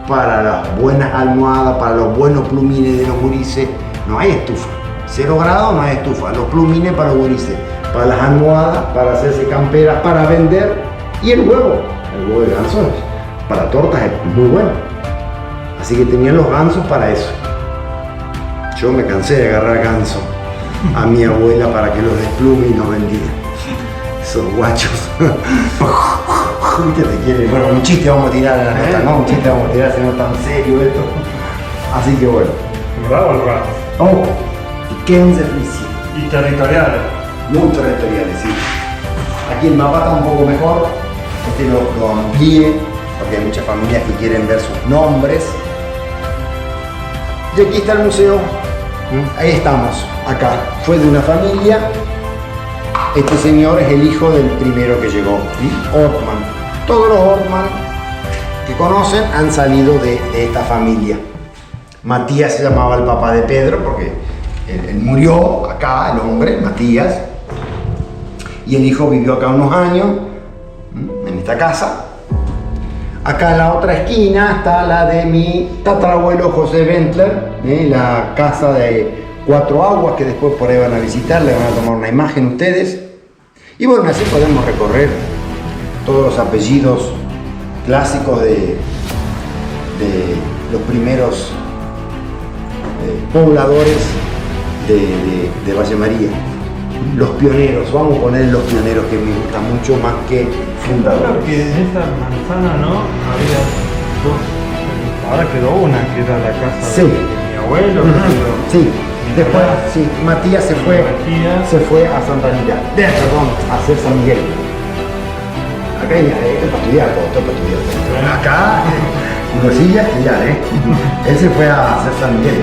para las buenas almohadas, para los buenos plumines de los gurises. No hay estufa. 0 grados no hay estufa. Los plumines para los gurises. Para las almohadas, para hacerse camperas, para vender. Y el huevo de ganso para tortas es muy bueno. Así que tenían los gansos para eso. Yo me cansé de agarrar ganso a mi abuela para que los desplume y los vendiera. Esos guachos. ¿Viste? Te quiere. Bueno, un chiste vamos a tirar en la nota, ¿no? Un chiste vamos a tirar, si no es tan serio esto. Así que bueno. ¿Verdad o el rato? Oh, Gänseflüsse. Y territoriales. Muy territoriales, sí. Aquí el mapa está un poco mejor. Este lo amplié, porque hay muchas familias que quieren ver sus nombres. Y aquí está el museo. Ahí estamos, acá. Fue de una familia. Este señor es el hijo del primero que llegó, Ortmann. Todos los Ortmann que conocen han salido de esta familia. Matías se llamaba el papá de Pedro, porque él murió acá, el hombre, Matías. Y el hijo vivió acá unos años, en esta casa. Acá en la otra esquina está la de mi tatarabuelo José Bentler, la casa de 4 Aguas, que después por ahí van a visitar, le van a tomar una imagen ustedes. Y bueno, así podemos recorrer todos los apellidos clásicos de los primeros pobladores de Valle María. Los pioneros, vamos a poner los pioneros, que me gusta mucho más que fundadores. Creo que en esa manzana, ¿no? Había 2. Ahora quedó una, que era la casa de mi abuelo. Sí. Después, sí, Matías se fue a Santa Anita. Perdón, a hacer San Miguel. Acá hay para estudiar, todo para estudiar. Acá, uno sigue a estudiar, Él se fue a hacer San Miguel.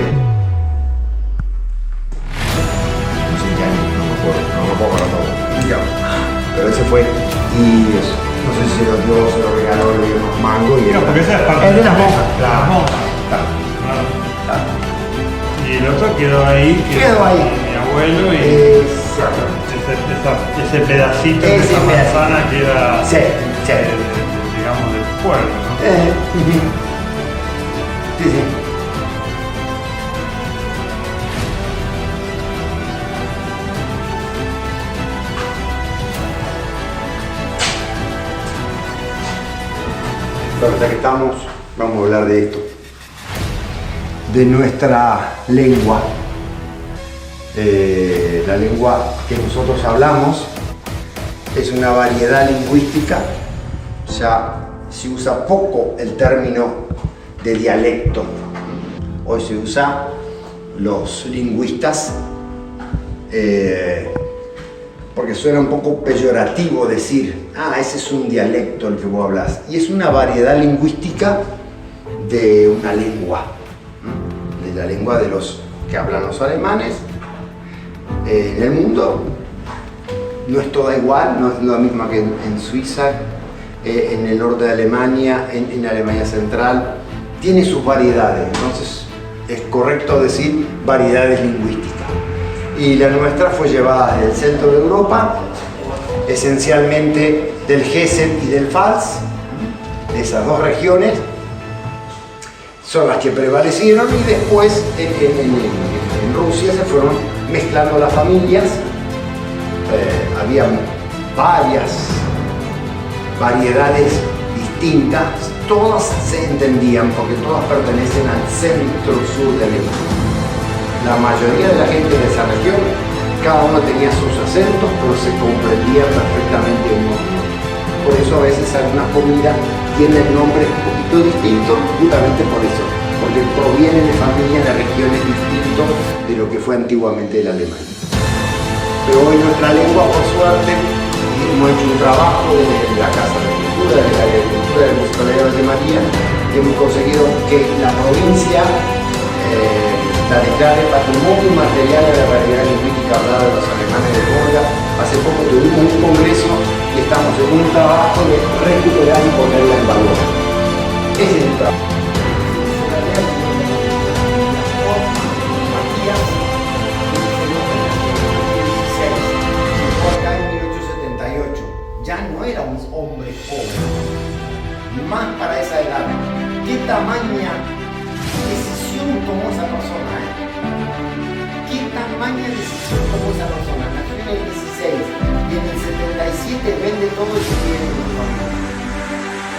No sé qué año, no me acuerdo todo. Pero él se fue. Y eso, no sé si se lo dio, se lo regaló, le dio unos mangos y No, porque esa es parte es de las monjas, de las monjas. claro. Claro. Y el otro quedó ahí, que Quedó ahí. mi abuelo y Exacto. ese pedacito de Ese esa pedacito. manzana queda, Sí, sí. digamos, del pueblo, ¿no? Ujú. Sí, sí. Pero ya que estamos, vamos a hablar de esto. De nuestra lengua. La lengua que nosotros hablamos es una variedad lingüística. Ya se usa poco el término de dialecto. Hoy se usa los lingüistas porque suena un poco peyorativo decir, ese es un dialecto el que vos hablas. Y es una variedad lingüística de una lengua, de la lengua de los que hablan los alemanes. En el mundo no es toda igual, no es la misma que en Suiza, en el norte de Alemania, en Alemania Central. Tiene sus variedades, entonces es correcto decir variedades lingüísticas. Y la nuestra fue llevada del centro de Europa, esencialmente del Hessen y del Pfalz, de esas dos regiones, son las que prevalecieron, y después en Rusia se fueron mezclando las familias. Había varias variedades distintas, todas se entendían porque todas pertenecen al centro-sur de Alemania. La mayoría de la gente de esa región, cada uno tenía sus acentos, pero se comprendían perfectamente uno con otro. Por eso a veces algunas comidas tienen nombres un poquito distintos, justamente por eso, porque provienen de familias de regiones distintas de lo que fue antiguamente el alemán. Pero hoy nuestra lengua, por suerte, hemos hecho un trabajo desde la Casa de Cultura, de la Agricultura, del Municipalidad de María, hemos conseguido que la provincia la declare Patrimonio Inmaterial de la Variedad Lingüística hablada de los alemanes de Volga. Hace poco tuvimos un congreso y estamos en un trabajo de recuperar y ponerla en valor. Ese es el trabajo. Ya no era un hombre joven, más para esa edad. ¿Qué tamaña decisión tomó esa persona? ¿Qué tamaña decisión tomó esa persona? Nació en el 16 y en el 77 vende todo y se tiene en su familia.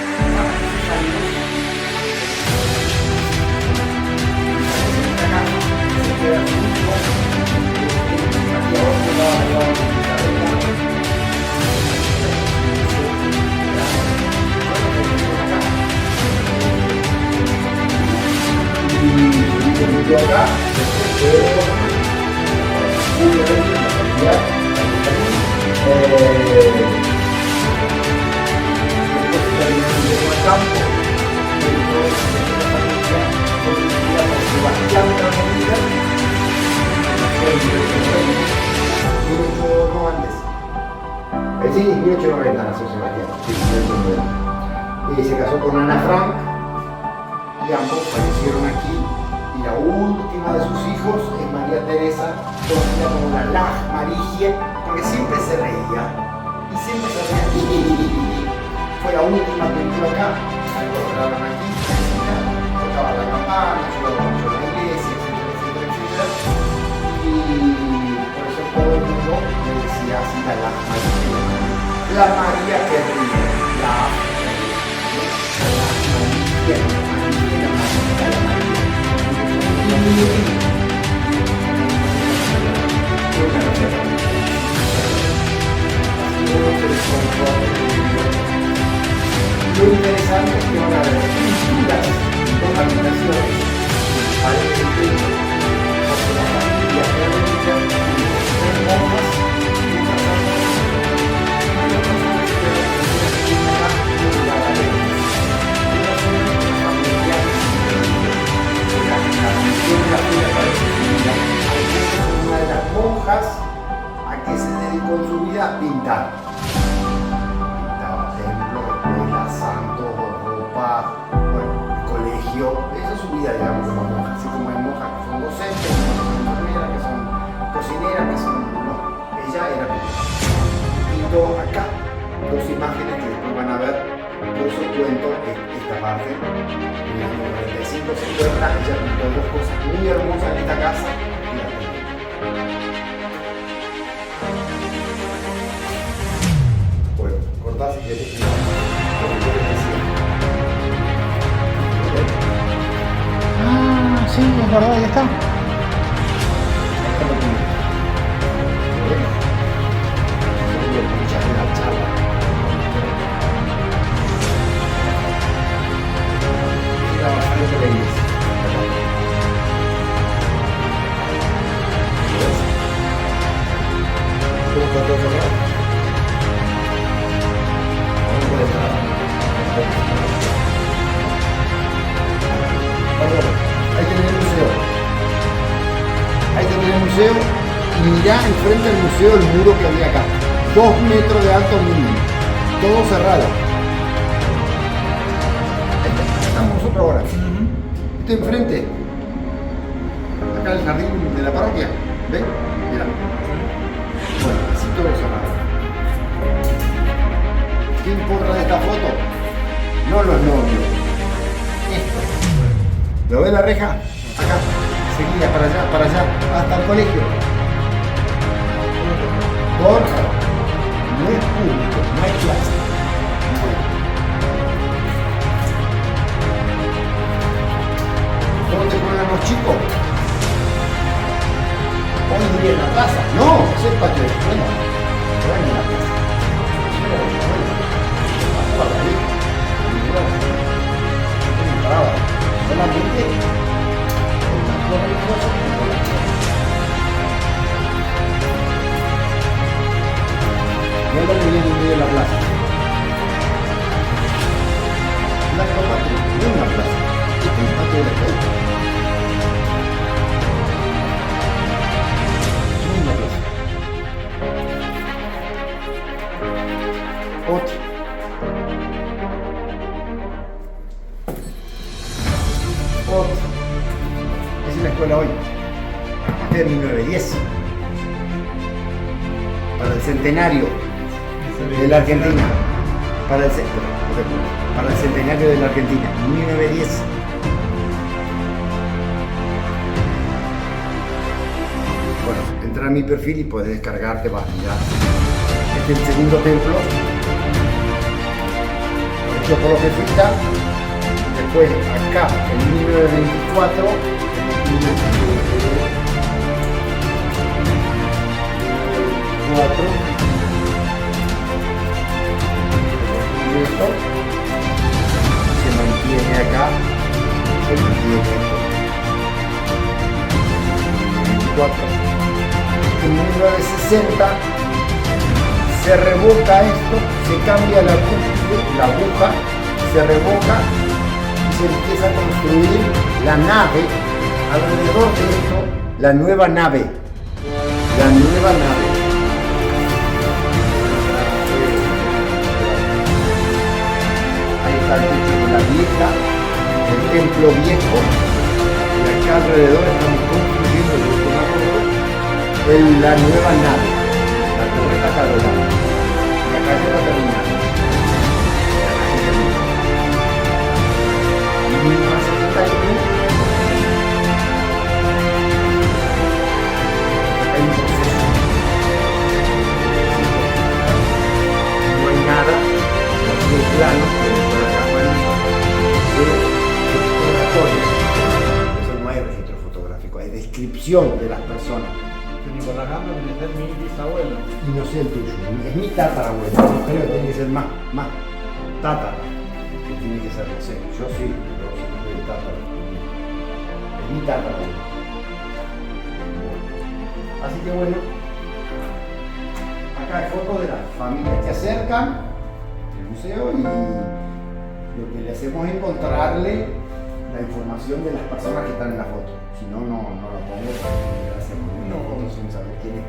Y acá, Sí, 1890 nació Sebastián. Y se casó con Ana Frank y ambos fallecieron aquí. Y la última de sus hijos es María Teresa, conocida como la Lach Marigie, porque siempre se reía. Y siempre se reía. Fue la última que vivió acá. La encontraron aquí, tocaba la campana, ayudaba mucho a la iglesia, etcétera, etcétera, etcétera. Y por eso todo el mundo le decía así la Lach Marigie. La María que ríe, la Lo interesante es que van a haber pinturas con habitaciones al estilo porque la familia realmente eligió, esa es su vida, digamos, como monja, así como hay monjas que son docentes, que son enfermeras, que son cocineras, que son... No, ella era pública. Pintó acá dos imágenes que después van a ver, por eso cuento esta parte. En el año 45-50 ella pintó dos cosas muy hermosas en esta casa. Bueno, cortás si querés que no, lo que yo les decía. Ah, sí, es verdad, ya está. Esto es lo que ¿ves? Eso es lo que muchas de la charla. Mira, bastante de la iglesia. ¿Ves? ¿Cómo está todo cerrado? No puede estar. Bueno, ahí tenés el museo. Ahí tenés el museo y mirá enfrente del museo el muro que había acá. 2 metros de alto mínimo. Todo cerrado. Acá estamos nosotros ahora. Este enfrente. Acá el jardín de la parroquia. ¿Ven? Mirá. Bueno, así todo cerrado. ¿Qué importa de esta foto? No los novios. Esto. ¿Lo ves la reja? Acá. Seguía para allá, hasta el colegio. Todo no es público, no hay clase. ¿Dónde juegan los chicos? Hoy día en la plaza. No, es el patio de la escuela. Juegan en la plaza. Solamente con la cosa religiosa y con la tierra. No lo que viene en medio de la plaza. La copa no es una plaza, es un patio de la escuela. No es una plaza. Otra. Es la escuela hoy. Este es 1910. Para el centenario de la Argentina. Para el centenario de la Argentina. 1910. Bueno, entra a mi perfil y puedes descargarte, vas a mirar. Este es el segundo templo. Hecho por los jesuitas. Después, acá, en 1924, esto se mantiene acá, se mantiene esto. 24. En 1960 se revoca esto, se cambia la aguja, se revoca. Se empieza a construir la nave, alrededor de esto, la nueva nave. La nueva nave. Ahí está el techo de la vieja, el templo viejo, y acá alrededor estamos construyendo la nueva nave, la torre Carolina. La calle va a terminar. Hay un proceso. No hay nada, no hay planos, pero por acá de fotografía. Por eso no hay registro fotográfico, hay descripción de las personas. Nicolás Gamba debe ser mi bisabuelo. Y no sé el tuyo, es mi tatarabuelo, creo que tiene que ser más tátara. Que tiene que ser, no sé, yo sí, pero soy el tátara. Es mi tatarabuelo. Así que bueno, acá hay fotos de las familias que acercan al museo y lo que le hacemos es encontrarle la información de las personas que están en la foto. Si no, no lo pongo porque le hacemos una foto sin saber quién es.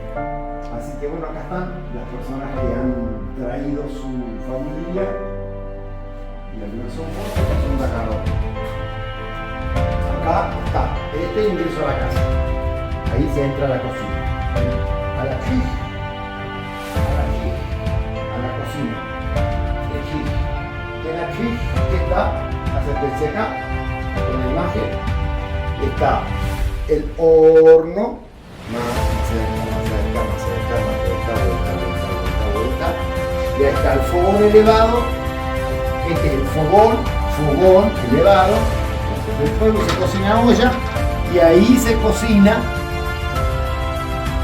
Así que bueno, acá están las personas que han traído su familia y algunas son fotos, otras son de acá. acá está este ingreso a la casa. Ahí se entra a la cocina. A la cocina. En la que está, acérquense acá, en la imagen, está el horno, más cerca, vuelta. Ya está el fogón elevado, este es el fogón elevado. Después se cocina a olla y ahí se cocina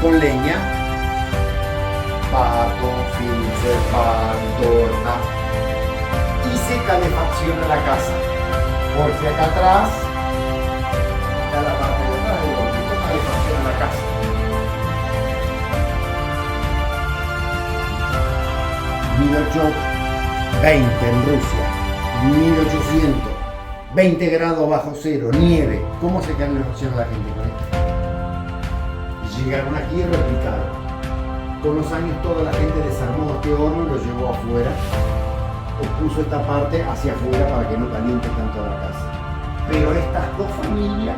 con leña, pato, filter, pan, torta, y se calefacciona la casa, porque acá atrás está la parte de atrás del horno, se calefacciona la casa. ...1820 en Rusia, 1800, 20 grados bajo cero, nieve. ¿Cómo se calefacciona la gente con esto? Llegaron aquí y replicaron. Con los años toda la gente desarmó este horno y lo llevó afuera, o puso esta parte hacia afuera para que no caliente tanto la casa. Pero estas dos familias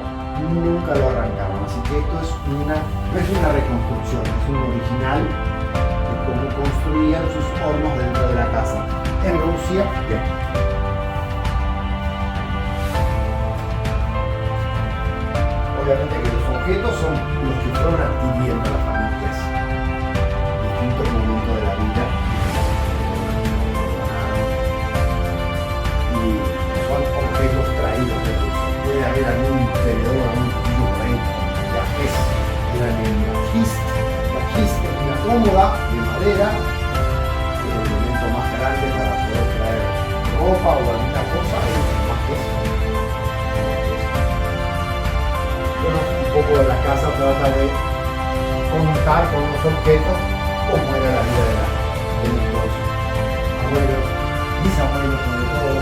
nunca lo arrancaron, así que esto no es una reconstrucción, es un original de cómo construían sus hornos dentro de la casa. En Rusia, bien. Obviamente que los objetos son los que fueron adquiriendo las familias en distintos momentos de la vida y son objetos traídos de Rusia. Puede haber algún tenedor, algún cuchillo por ahí, la gesta, la gista es una cómoda de madera, es el elemento más grande para poder traer ropa o alguna cosa, es más que eso. Un poco de la casa trata de contar con los objetos cómo era la vida de nuestros abuelos, bisabuelos sobre todo.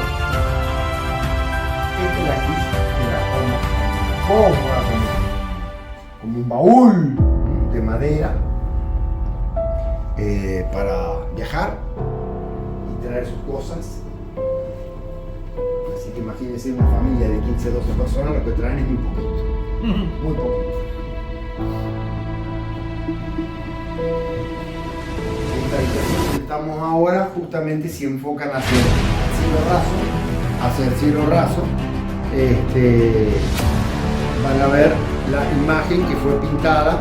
Esta es la quista que la cómoda, como un baúl de madera para viajar y traer sus cosas. Así que imagínense una familia de 15, 12 personas, lo que traen es muy poquito. Muy poquito. Esta habitación que estamos ahora justamente se enfocan hacia el cielo raso. Van a ver la imagen que fue pintada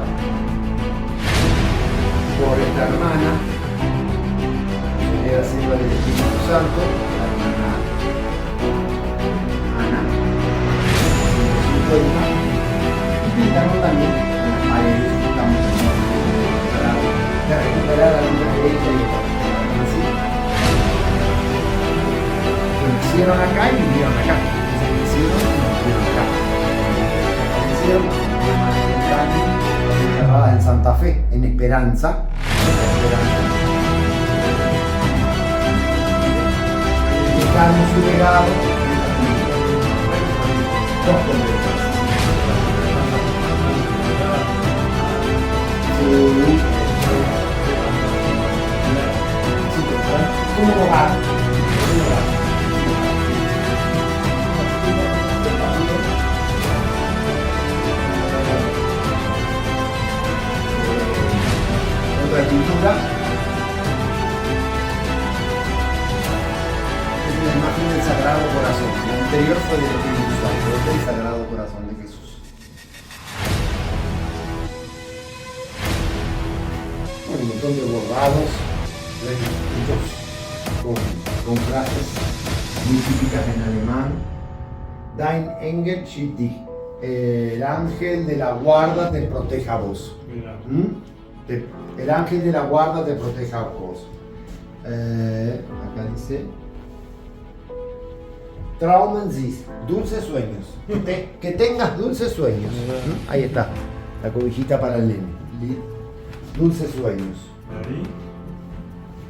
por esta hermana, que era sierva del Espíritu Santo, la hermana Ana, 150. Pintaron también en las paredes, estamos de recuperar algunas de ellas y así. Lo hicieron acá y vivieron acá. Se hicieron y vivieron acá. Hicieron enterrada en Santa Fe, en Esperanza. Dejaron su legado. Dos completos. Un hogar. Otra pintura. Es una imagen del Sagrado Corazón. La anterior fue del Espíritu Santo, esta es el Sagrado Corazón de Jesús. Un montón de bordados, con frases muy típicas en alemán. Dein Engel schützt dich. El ángel de la guarda te proteja a vos. El ángel de la guarda te proteja a vos. Acá dice Traumen Sie, dulces sueños. Que tengas dulces sueños. Ahí está, la cobijita para el nene. Dulces sueños.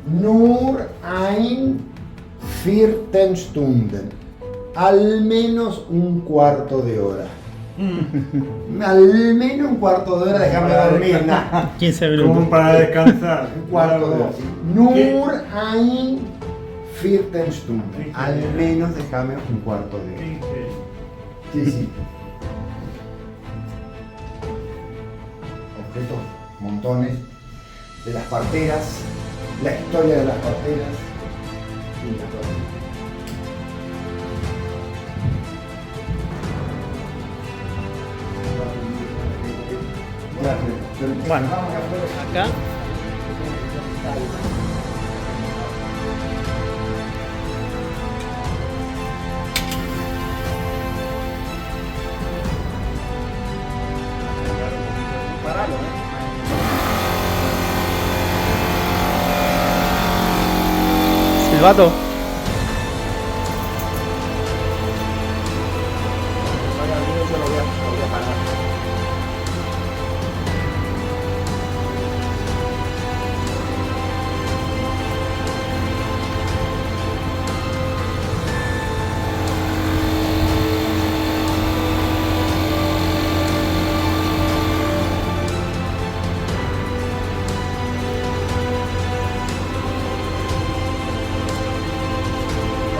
Nur ein Viertelstunden. Al menos un cuarto de hora. Al menos un cuarto de hora, déjame dormir. 15 minutos. Como para descansar. Un cuarto de hora. Nur ein Viertelstunden. Al menos déjame un cuarto de hora. Sí, sí. montones de las parteras, la historia de las parteras y la cosa. Bueno, acá. Silbato.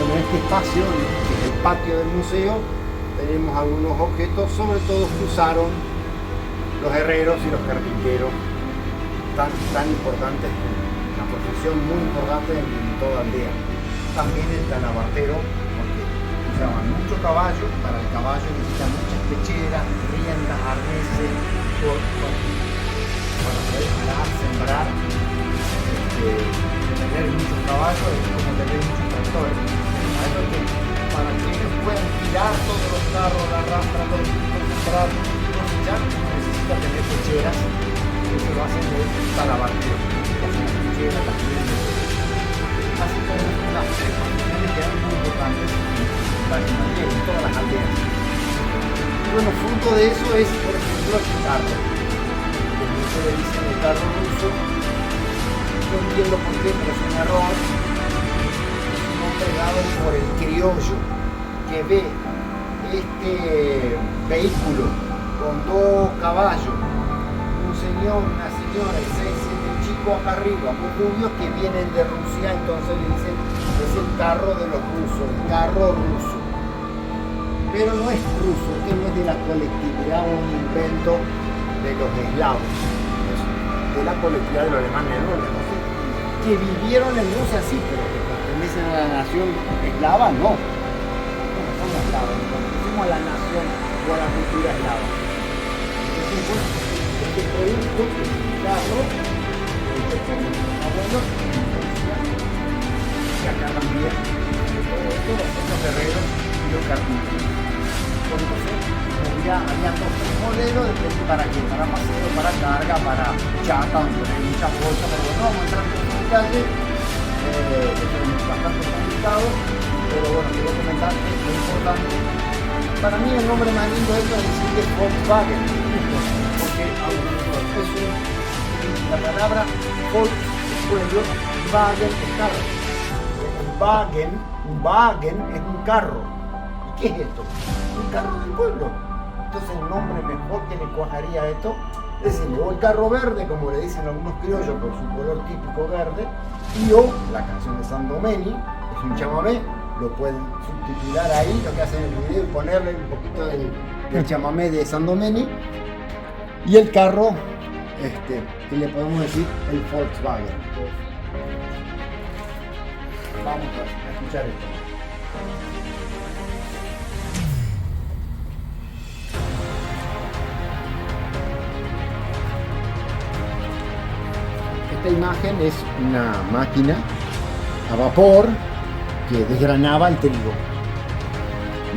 En este espacio, que es el patio del museo, tenemos algunos objetos, sobre todo que usaron los herreros y los carpinteros, tan importantes, una profesión muy importante en toda aldea. También el talabartero, porque usaban mucho caballo, para el caballo necesitan muchas pecheras, riendas, arneses, para poder arar, sembrar, tener muchos caballos es como tener muchos tractores. Para que ellos puedan tirar todos los carros, la rastra, todo el sembrar, cosechar, necesita tener pecheras, eso lo hacen de talabartero, hacen las pecheras, las riendas. Así como las tres profesiones que eran muy importantes en todas las aldeas. Bueno, fruto de eso es, por ejemplo, el carro. El museo le dicen el carro ruso. No entiendo por qué, pero es un error. Es un nombre dado por el criollo que ve este vehículo con 2 caballos, un señor, una señora y 6, 7 chicos acá arriba, muy rubios que vienen de Rusia, entonces le dicen es el carro de los rusos, el carro ruso. Pero no es ruso, que no es de la colectividad o un invento de los eslavos, es de la colectividad de los alemanes del norte, que vivieron en Rusia sí, pero que pertenecen a la nación eslava, no. No somos eslavos, no pertenecemos a la nación o a la cultura eslava. Entonces, bueno, este producto que es un carro, hecho por nuestros abuelos en Rusia, y acá también, todos los guerreros y los carpinteros. Entonces, había 2 modelos para qué, para paseo, para carga, para chata, donde hay muchas bolsas, pero bueno, vamos a entrar en detalle, esto es bastante complicado, pero bueno, quiero comentar que es muy importante. Para mí el nombre más lindo es decir que es Volkswagen, porque la palabra Volks es pueblo, Wagen es carro. Wagen es un carro. ¿Y qué es esto? Un carro del pueblo. Entonces el nombre mejor que le cuajaría a esto es decirle o el carro verde, como le dicen algunos criollos por su color típico verde, y o la canción de Sandomeni, es un chamamé, lo pueden subtitular ahí, lo que hacen en el video, y ponerle un poquito del chamamé de Sandomeni, y el carro, que le podemos decir el Volkswagen. Vamos a escuchar esto. Esta imagen es una máquina a vapor que desgranaba el trigo.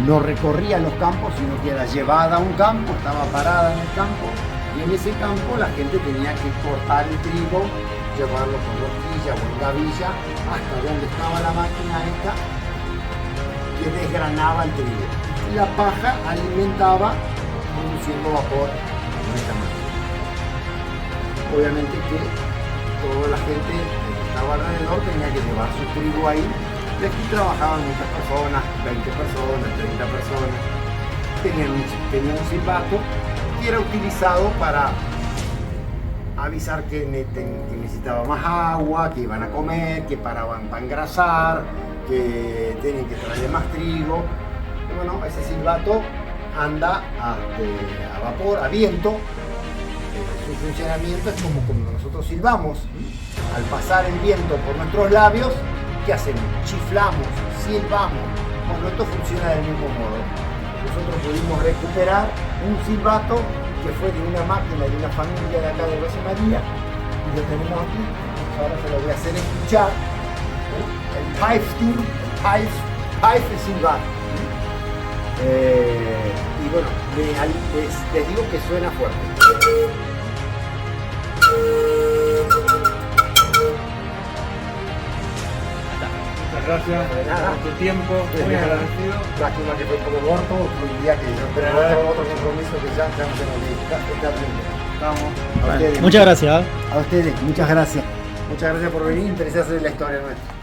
No recorría los campos, sino que era llevada a un campo, estaba parada en el campo, y en ese campo la gente tenía que cortar el trigo, llevarlo con horquilla o en gavilla hasta donde estaba la máquina esta que desgranaba el trigo. Y la paja alimentaba produciendo vapor en esta máquina. Obviamente que toda la gente que estaba alrededor tenía que llevar su trigo ahí, y aquí trabajaban muchas personas, 20 personas, 30 personas, tenían un silbato que era utilizado para avisar que necesitaba más agua, que iban a comer, que paraban para engrasar, que tenían que traerle más trigo. Y bueno, ese silbato anda a vapor, a viento, su funcionamiento es como cuando nosotros silbamos. Al pasar el viento por nuestros labios, ¿qué hacemos? Chiflamos, silbamos. Bueno, esto funciona del mismo modo. Nosotros pudimos recuperar un silbato que fue de una máquina de una familia de acá de José María y lo tenemos aquí. Ahora se lo voy a hacer escuchar. El Pfeifsturm, Pfeif silbato. Y bueno, les digo que suena fuerte. Muchas gracias De nada. por tu tiempo, muy agradecido. Lástima que fue como muerto, fue un día que yo tengo otro compromiso que ya no tengo que estar viendo. Vamos. A ustedes, Muchas gracias. A ustedes, muchas gracias. Muchas gracias por venir y interesarse en la historia nuestra.